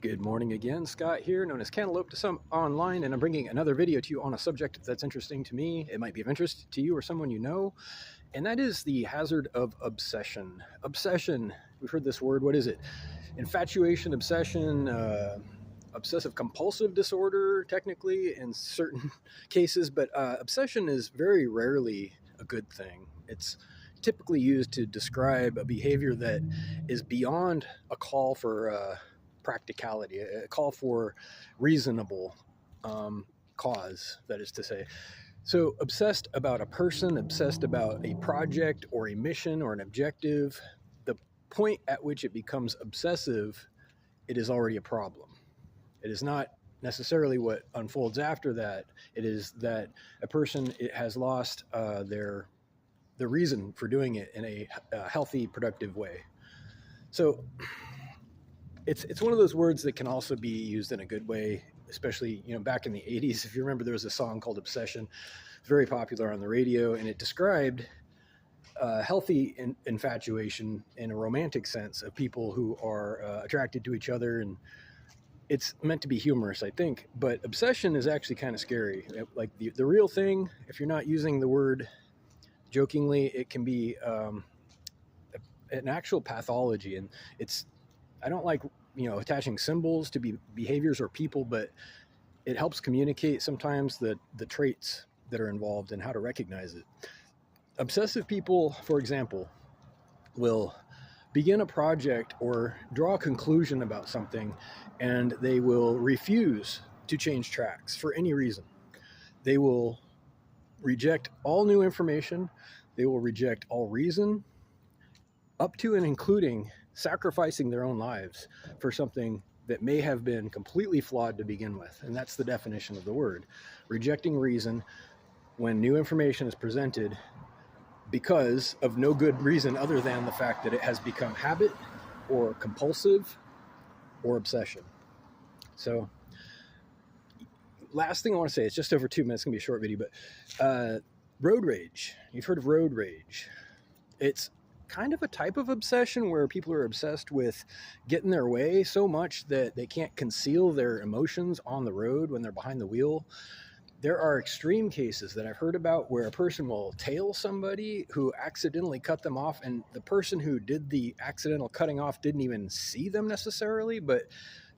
Good morning again, Scott here, known as Cantaloupe to some online, and I'm bringing another video to you on a subject that's interesting to me. It might be of interest to you or someone you know, and that is the hazard of obsession. Obsession, we've heard this word, what is it? Infatuation, obsession, obsessive compulsive disorder, technically, in certain cases, but obsession is very rarely a good thing. It's typically used to describe a behavior that is beyond a call for practicality, a call for reasonable cause, that is to say. So obsessed about a person, obsessed about a project or a mission or an objective, the point at which it becomes obsessive, it is already a problem. It is not necessarily what unfolds after that. It is that a person has lost the reason for doing it in a healthy, productive way. So it's one of those words that can also be used in a good way, especially, back in the 80s. If you remember, there was a song called Obsession, very popular on the radio, and it described healthy infatuation in a romantic sense of people who are attracted to each other, and it's meant to be humorous, I think, but obsession is actually kind of scary. Like the real thing, if you're not using the word jokingly, it can be an actual pathology, and I don't like, attaching symbols to behaviors or people, but it helps communicate sometimes the traits that are involved and how to recognize it. Obsessive people, for example, will begin a project or draw a conclusion about something, and they will refuse to change tracks for any reason. They will reject all new information. They will reject all reason, up to and including sacrificing their own lives for something that may have been completely flawed to begin with. And that's the definition of the word. Rejecting reason when new information is presented because of no good reason other than the fact that it has become habit or compulsive or obsession. So last thing I want to say, it's just over 2 minutes, it's gonna be a short video, but road rage. You've heard of road rage. It's kind of a type of obsession where people are obsessed with getting their way so much that they can't conceal their emotions on the road when they're behind the wheel. There are extreme cases that I've heard about where a person will tail somebody who accidentally cut them off, and the person who did the accidental cutting off didn't even see them necessarily, but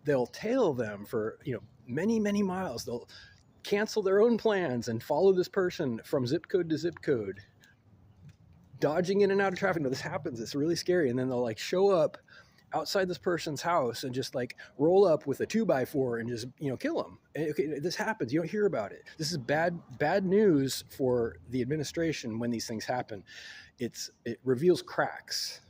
they'll tail them for many, many miles. They'll cancel their own plans and follow this person from zip code to zip code, dodging in and out of traffic. No, this happens. It's really scary. And then they'll show up outside this person's house and just roll up with a 2x4 and just, kill them. Okay, this happens. You don't hear about it. This is bad news for the administration when these things happen. It reveals cracks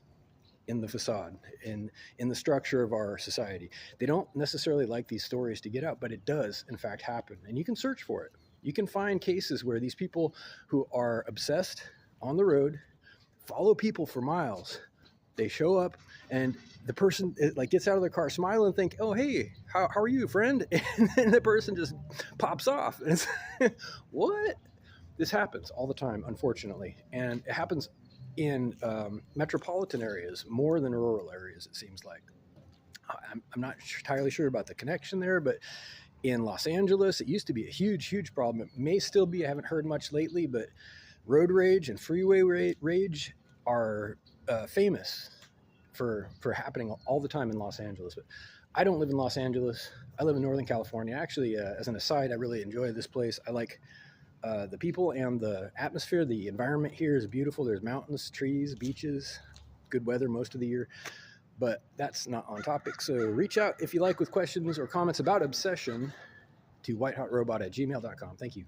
in the facade, in the structure of our society. They don't necessarily like these stories to get out, but it does in fact happen. And you can search for it. You can find cases where these people who are obsessed on the road follow people for miles. They show up and the person gets out of their car, smile and think, oh, hey, how are you, friend? And then the person just pops off. And it's what? This happens all the time, unfortunately. And it happens in metropolitan areas more than rural areas, it seems like. I'm not entirely sure about the connection there, but in Los Angeles, it used to be a huge, huge problem. It may still be. I haven't heard much lately, but road rage and freeway rage are famous for happening all the time in Los Angeles. But I don't live in Los Angeles. I live in Northern California. Actually, as an aside, I really enjoy this place. I like the people and the atmosphere. The environment here is beautiful. There's mountains, trees, beaches, good weather most of the year. But that's not on topic. So reach out if you like with questions or comments about obsession to whitehotrobot@gmail.com. Thank you.